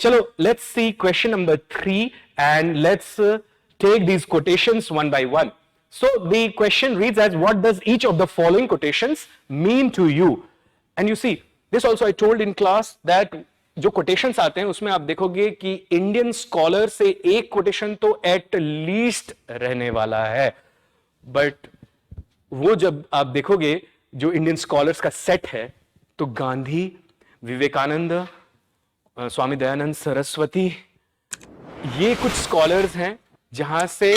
chalo, let's see question number 3 and let's take these quotations one by one. So the question reads as, what does each of the following quotations mean to you? And you see, this also I told in class that जो quotations आते हैं उसमें आप देखोगे कि Indian scholar से एक quotation तो एट लीस्ट रहने वाला है, बट वो जब आप देखोगे जो इंडियन स्कॉलर्स का सेट है तो गांधी, विवेकानंद, स्वामी दयानंद सरस्वती, ये कुछ स्कॉलर्स हैं जहां से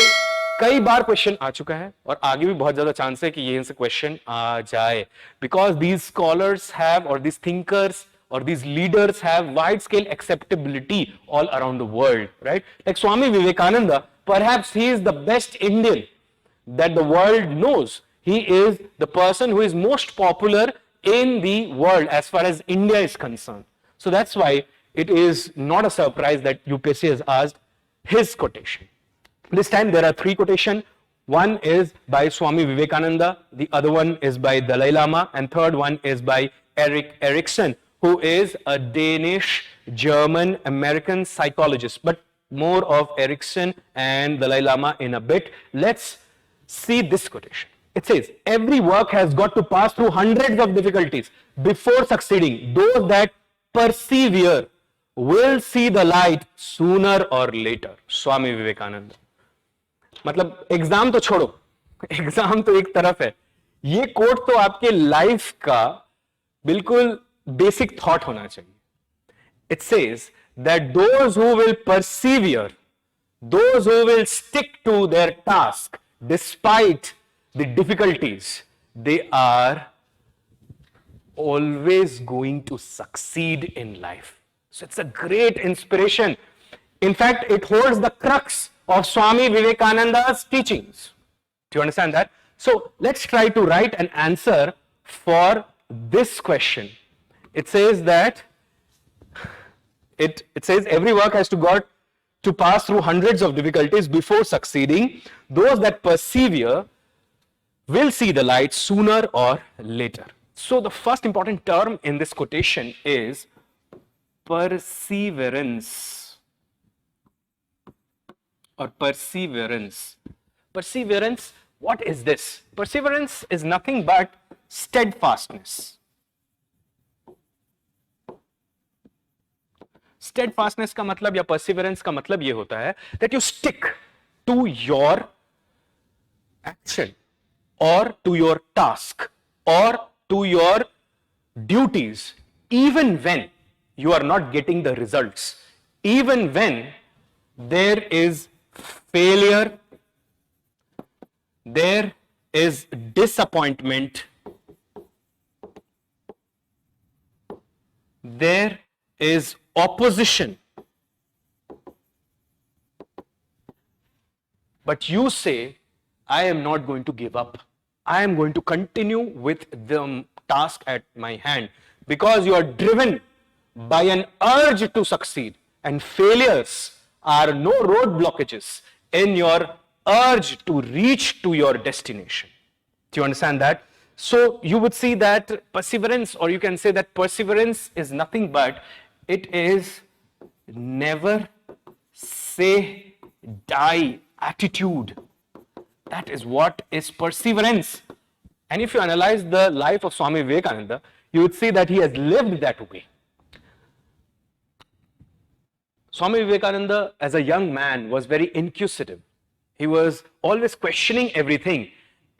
कई बार क्वेश्चन आ चुका है और आगे भी बहुत ज्यादा चांस है कि ये इनसे क्वेश्चन आ जाए, बिकॉज दीज स्कॉलर्स हैव और these thinkers or these leaders have wide scale acceptability all around the world, right? Like Swami Vivekananda, perhaps he is the best Indian that the world knows. He is the person who is most popular in the world as far as India is concerned. So that's why it is not a surprise that UPSC has asked his quotation. This time there are 3 quotations. One is by Swami Vivekananda, the other one is by Dalai Lama, and third one is by Erik Erikson, who is a Danish, German, American psychologist, but more of Erikson and Dalai Lama in a bit. Let's see this quotation. It says, every work has got to pass through hundreds of difficulties before succeeding. Those that persevere will see the light sooner or later. Swami Vivekananda. मतलब exam तो छोड़ो, exam तो एक तरफ है, ये coat तो आपके लाइफ का बिल्कुल बेसिक थॉट होना चाहिए. It says that those who will persevere, those who will stick to their task despite the difficulties, they are always going to succeed in life. So it's a great inspiration. In fact, it holds the crux of Swami Vivekananda's teachings. Do you understand that? So let's try to write an answer for this question. It says that it says every work has to pass through hundreds of difficulties before succeeding. Those that persevere will see the light sooner or later. So the first important term in this quotation is perseverance or perseverance. Perseverance, what is this? Perseverance is nothing but steadfastness. Steadfastness का मतलब या perseverance का मतलब ये होता है that you stick to your action or to your task or to your duties even when you are not getting the results, even when there is failure, there is disappointment, there is opposition, but you say, I am not going to give up. I am going to continue with the task at my hand, because you are driven by an urge to succeed, and failures are no road blockages in your urge to reach to your destination. Do you understand that? So you would see that perseverance, or you can say that perseverance is nothing but it is never say die attitude. That is what is perseverance. And if you analyze the life of Swami Vivekananda, you would see that he has lived that way. Swami Vivekananda, as a young man, was very inquisitive. He was always questioning everything,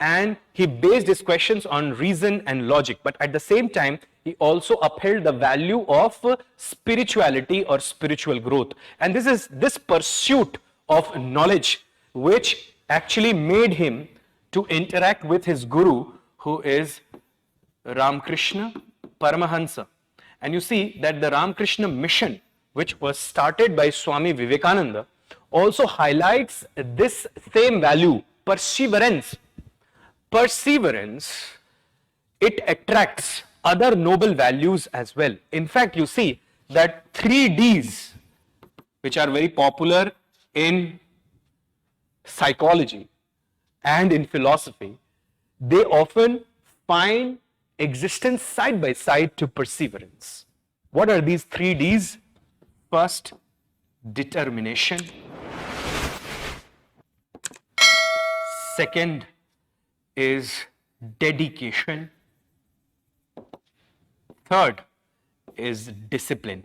and he based his questions on reason and logic. But at the same time, he also upheld the value of spirituality or spiritual growth. And this pursuit of knowledge which actually made him to interact with his guru, who is Ramakrishna Paramahansa. And you see that the Ramakrishna mission, which was started by Swami Vivekananda, also highlights this same value, perseverance. Perseverance, it attracts other noble values as well. In fact, you see that 3 Ds, which are very popular in psychology and in philosophy, they often find existence side by side to perseverance. What are these 3 Ds? first, determination. Second is dedication. Third is discipline.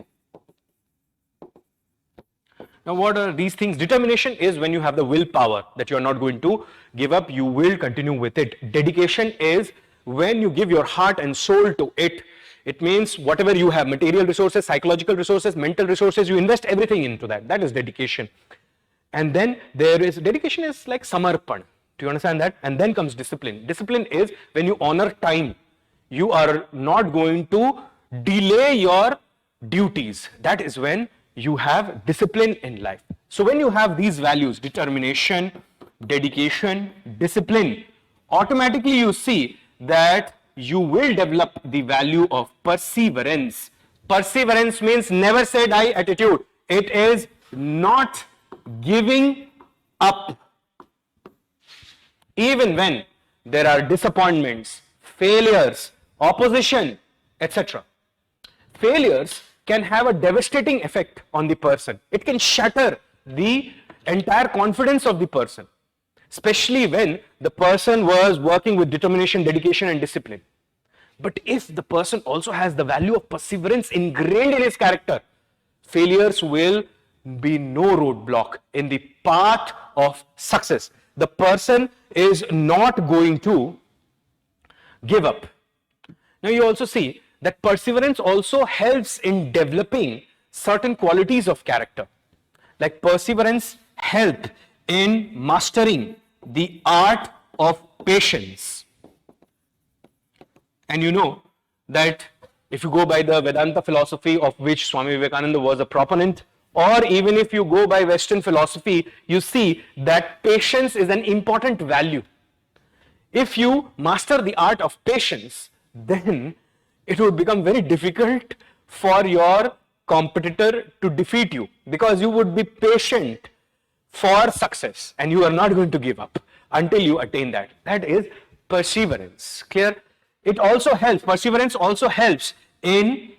Now, what are these things? Determination is when you have the willpower that you are not going to give up, you will continue with it. Dedication is when you give your heart and soul to it. It means whatever you have, material resources, psychological resources, mental resources, you invest everything into that. That is dedication. And then there is, dedication is like samarpan. Do you understand that? And then comes discipline. Discipline is when you honor time. You are not going to delay your duties. That is when you have discipline in life. So when you have these values, determination, dedication, discipline, automatically you see that you will develop the value of perseverance. Perseverance means never say die attitude. It is not giving up. Even when there are disappointments, failures, opposition, etc. Failures can have a devastating effect on the person. It can shatter the entire confidence of the person, especially when the person was working with determination, dedication and discipline. But if the person also has the value of perseverance ingrained in his character, failures will be no roadblock in the path of success. The person is not going to give up. Now you also see that perseverance also helps in developing certain qualities of character. Like perseverance help in mastering the art of patience. And you know that if you go by the Vedanta philosophy of which Swami Vivekananda was a proponent, or even if you go by Western philosophy, you see that patience is an important value. If you master the art of patience, then it would become very difficult for your competitor to defeat you, because you would be patient for success and you are not going to give up until you attain that. That is perseverance. Clear? It also helps, perseverance also helps in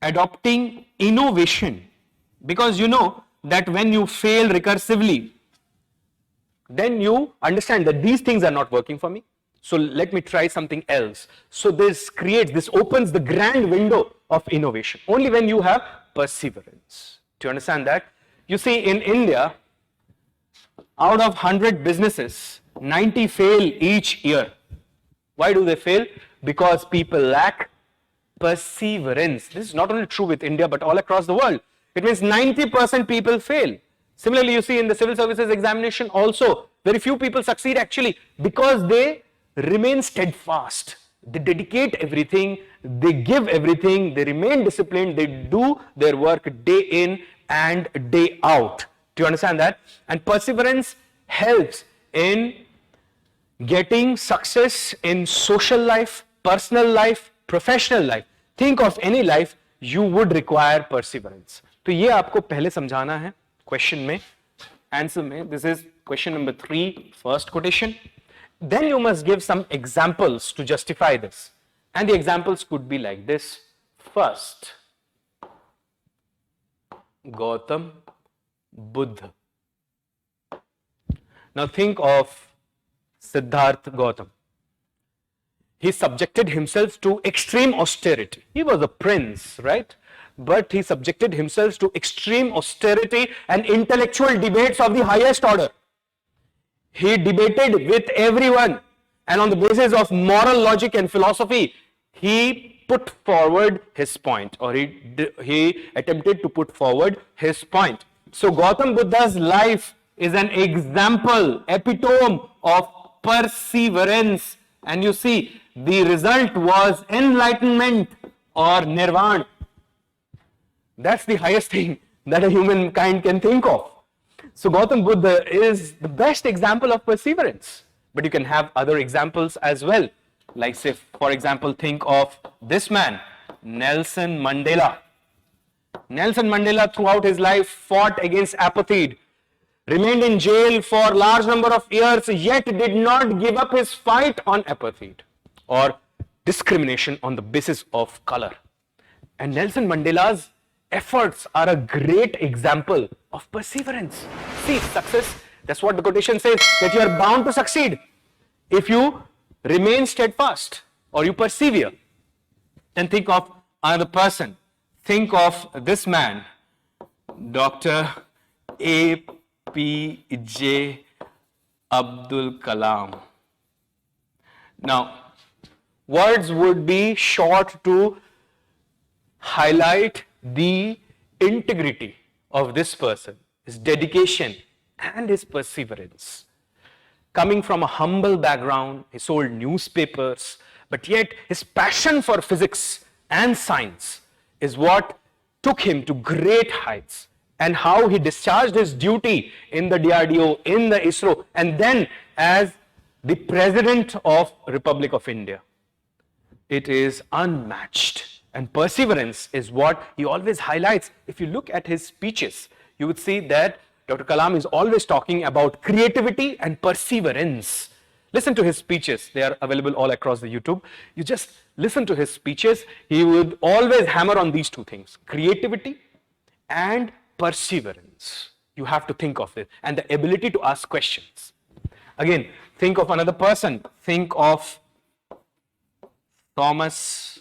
adopting innovation, because you know that when you fail recursively, then you understand that these things are not working for me. So let me try something else. So this opens the grand window of innovation only when you have perseverance. Do you understand that? You see, in India, out of 100 businesses, 90 fail each year. Why do they fail? Because people lack perseverance. This is not only true with India, but all across the world. It means 90% people fail. Similarly, you see in the civil services examination also, very few people succeed actually because they remain steadfast. They dedicate everything, they give everything, they remain disciplined, they do their work day in and day out. Do you understand that? And perseverance helps in getting success in social life, personal life, professional life. Think of any life, you would require perseverance. तो ये आपको पहले समझाना है question में, answer में. This is question number 3, first quotation. Then you must give some examples to justify this. And the examples could be like this. First, Gautam Buddha. Now think of Siddhartha Gautam. He subjected himself to extreme austerity. He was a prince, right? But he subjected himself to extreme austerity and intellectual debates of the highest order. He debated with everyone, and on the basis of moral logic and philosophy, he put forward his point, or he attempted to put forward his point. So Gautam Buddha's life is an example, epitome of perseverance, and you see the result was enlightenment or nirvana. That's the highest thing that a humankind can think of. So Gautam Buddha is the best example of perseverance. But you can have other examples as well. Like say, for example, think of this man, Nelson Mandela. Nelson Mandela throughout his life fought against apartheid, remained in jail for a large number of years, yet did not give up his fight on apartheid or discrimination on the basis of color. And Nelson Mandela's efforts are a great example of perseverance. See, success, that's what the quotation says, that you are bound to succeed if you remain steadfast or you persevere. Then think of another person. Think of this man, Dr. A.P.J. Abdul Kalam. Now, words would be short to highlight the integrity of this person, his dedication and his perseverance. Coming from a humble background, he sold newspapers, but yet his passion for physics and science is what took him to great heights, and how he discharged his duty in the DRDO, in the ISRO, and then as the President of Republic of India. It is unmatched. And perseverance is what he always highlights. If you look at his speeches, you would see that Dr. Kalam is always talking about creativity and perseverance. Listen to his speeches. They are available all across the YouTube. You just listen to his speeches. He would always hammer on these two things, creativity and perseverance. You have to think of this, and the ability to ask questions. Again, think of another person. Think of Thomas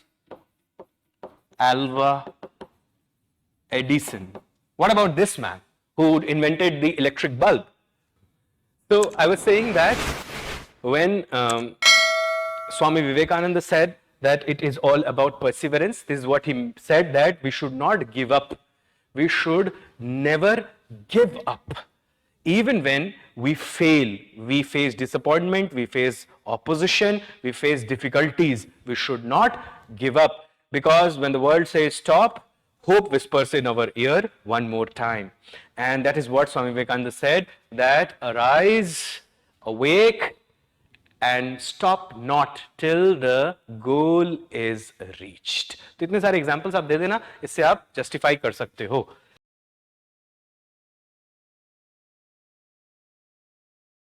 Alva Edison. What about this man who invented the electric bulb? So I was saying that when Swami Vivekananda said that it is all about perseverance, this is what he said, that we should not give up. We should never give up. Even when we fail, we face disappointment, we face opposition, we face difficulties, we should not give up. Because when the world says stop, hope whispers in our ear one more time. And that is what Swami Vivekananda said, that arise, awake, and stop not till the goal is reached. तो इतने सारे examples आप दे देना, इससे आप justify कर सकते हो.